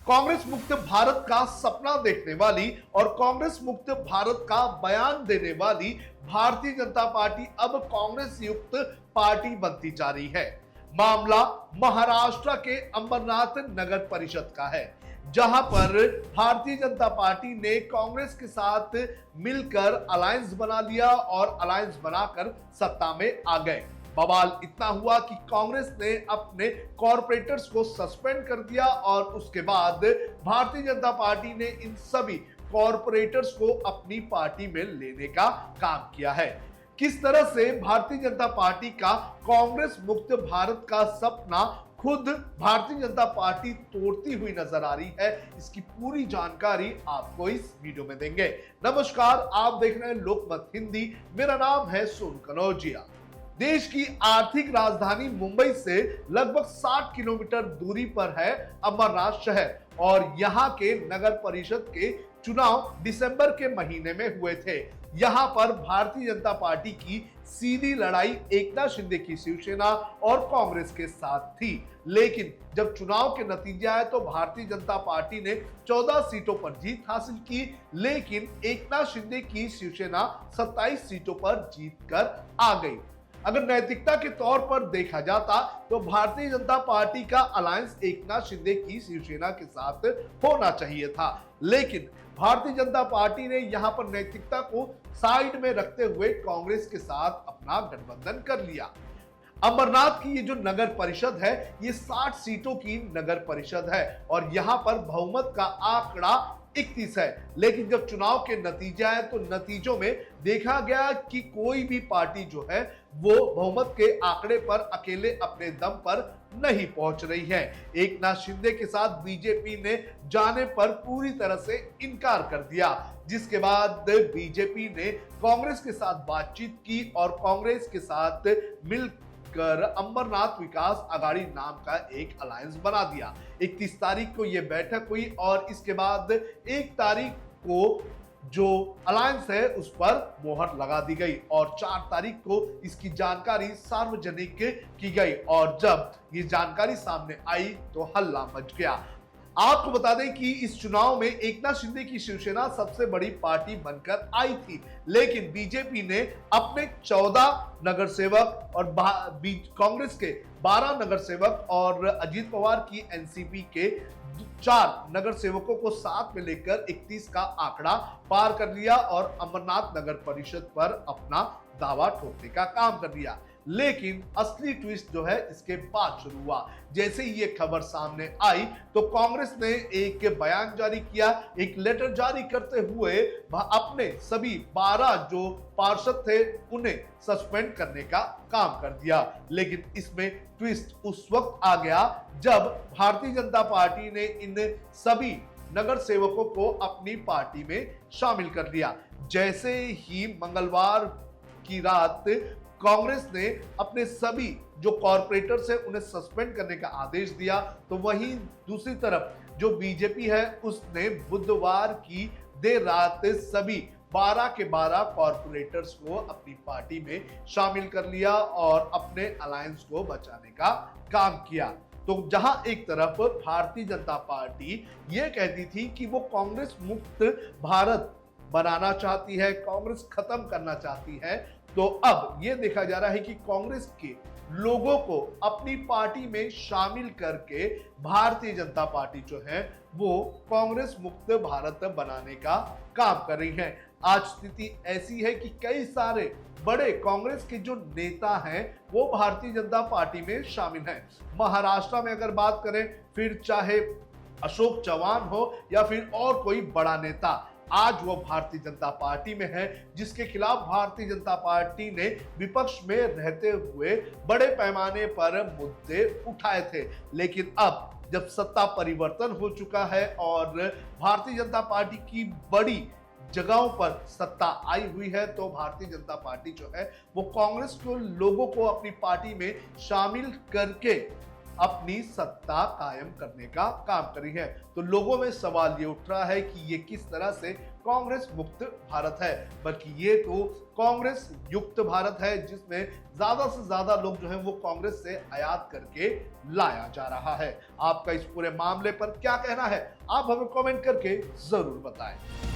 कांग्रेस मुक्त भारत का सपना देखने वाली और कांग्रेस मुक्त भारत का बयान देने वाली भारतीय जनता पार्टी अब कांग्रेस युक्त पार्टी बनती जा रही है। मामला महाराष्ट्र के अंबरनाथ नगर परिषद का है, जहां पर भारतीय जनता पार्टी ने कांग्रेस के साथ मिलकर अलायंस बना लिया और अलायंस बनाकर सत्ता में आ गए। बवाल इतना हुआ कि कांग्रेस ने अपने कॉर्पोरेटर्स को सस्पेंड कर दिया और उसके बाद भारतीय जनता पार्टी ने इन सभी कॉर्पोरेटर्स को अपनी पार्टी में लेने का काम किया है। किस तरह से भारतीय जनता पार्टी का कांग्रेस मुक्त भारत का सपना खुद भारतीय जनता पार्टी तोड़ती हुई नजर आ रही है, इसकी पूरी जानकारी आपको इस वीडियो में देंगे। नमस्कार, आप देख रहे हैं लोकमत हिंदी। मेरा नाम है सोनू कनौजिया। देश की आर्थिक राजधानी मुंबई से लगभग 60 किलोमीटर दूरी पर है अमरनाथ शहर और यहां के नगर परिषद के चुनाव दिसंबर के महीने में हुए थे। यहां पर भारतीय जनता पार्टी की सीधी लड़ाई एकनाथ शिंदे की शिवसेना और कांग्रेस के साथ थी, लेकिन जब चुनाव के नतीजे आए तो भारतीय जनता पार्टी ने 14 सीटों पर जीत हासिल की, लेकिन एकनाथ शिंदे की शिवसेना 27 सीटों पर जीत कर आ गई। अगर नैतिकता के तौर पर देखा जाता तो भारतीय जनता पार्टी का अलायंस एकनाथ शिंदे की शिवसेना के साथ होना चाहिए था, लेकिन भारतीय जनता पार्टी ने यहां पर नैतिकता को साइड में रखते हुए कांग्रेस के साथ अपना गठबंधन कर लिया। अमरनाथ की ये जो नगर परिषद है, ये 60 सीटों की नगर परिषद है और यहां पर बहुमत का आंकड़ा 31 है, लेकिन जब चुनाव के नतीजे आए तो नतीजों में देखा गया कि कोई भी पार्टी जो है वो बहुमत के आंकड़े पर अकेले अपने दम पर नहीं पहुंच रही है। एकनाथ शिंदे के साथ बीजेपी ने जाने पर पूरी तरह से इनकार कर दिया, जिसके बाद बीजेपी ने कांग्रेस के साथ बातचीत की और कांग्रेस के साथ मिलकर अमरनाथ विकास अघाड़ी नाम का एक अलायंस बना दिया। 31 तारीख को यह बैठक हुई और इसके बाद 1 तारीख को जो अलायंस है उस पर मोहर लगा दी गई और 4 तारीख को इसकी जानकारी सार्वजनिक की गई और जब ये जानकारी सामने आई तो हल्ला मच गया। आपको बता दें कि इस चुनाव में एकनाथ शिंदे की शिवसेना सबसे बड़ी पार्टी बनकर आई थी, लेकिन बीजेपी ने अपने 14 नगर सेवक और कांग्रेस के 12 नगर सेवक और अजीत पवार की एनसीपी के 4 नगर सेवकों को साथ में लेकर 31 का आंकड़ा पार कर लिया और अमरनाथ नगर परिषद पर अपना दावा ठोकने का काम कर लिया। लेकिन असली ट्विस्ट जो है इसके बाद शुरू हुआ। जैसे ही ये खबर सामने आई तो कांग्रेस ने एक बयान जारी किया, एक लेटर जारी करते हुए अपने सभी 12 जो पार्षद थे उन्हें सस्पेंड करने का काम कर दिया। लेकिन इसमें ट्विस्ट उस वक्त आ गया जब भारतीय जनता पार्टी ने इन सभी नगर सेवकों को अपनी पार्टी में शामिल कर लिया। जैसे ही मंगलवार की रात कांग्रेस ने अपने सभी जो कॉर्पोरेटर्स हैं उन्हें सस्पेंड करने का आदेश दिया, तो वहीं दूसरी तरफ जो बीजेपी है उसने बुधवार की देर रात सभी 12 के 12 कॉर्पोरेटर्स को अपनी पार्टी में शामिल कर लिया और अपने अलायंस को बचाने का काम किया। तो जहां एक तरफ भारतीय जनता पार्टी यह कहती थी कि वो कांग्रेस मुक्त भारत बनाना चाहती है, कांग्रेस खत्म करना चाहती है, तो अब यह देखा जा रहा है कि कांग्रेस के लोगों को अपनी पार्टी में शामिल करके भारतीय जनता पार्टी जो है वो कांग्रेस मुक्त भारत बनाने का काम कर रही है। आज स्थिति ऐसी है कि कई सारे बड़े कांग्रेस के जो नेता हैं वो भारतीय जनता पार्टी में शामिल हैं। महाराष्ट्र में अगर बात करें, फिर चाहे अशोक चव्हाण हो या फिर और कोई बड़ा नेता, आज वो भारतीय जनता पार्टी में है, जिसके खिलाफ भारतीय जनता पार्टी ने विपक्ष में रहते हुए बड़े पैमाने पर मुद्दे उठाए थे। लेकिन अब जब सत्ता परिवर्तन हो चुका है और भारतीय जनता पार्टी की बड़ी जगहों पर सत्ता आई हुई है, तो भारतीय जनता पार्टी जो है वो कांग्रेस के लोगों को अपनी पार्टी में शामिल करके अपनी सत्ता कायम करने का काम करी है। तो लोगों में सवाल ये उठ रहा है कि ये किस तरह से कांग्रेस मुक्त भारत है, बल्कि ये तो कांग्रेस युक्त भारत है, जिसमें ज्यादा से ज्यादा लोग जो हैं वो कांग्रेस से आयात करके लाया जा रहा है। आपका इस पूरे मामले पर क्या कहना है, आप हमें कमेंट करके जरूर बताएं।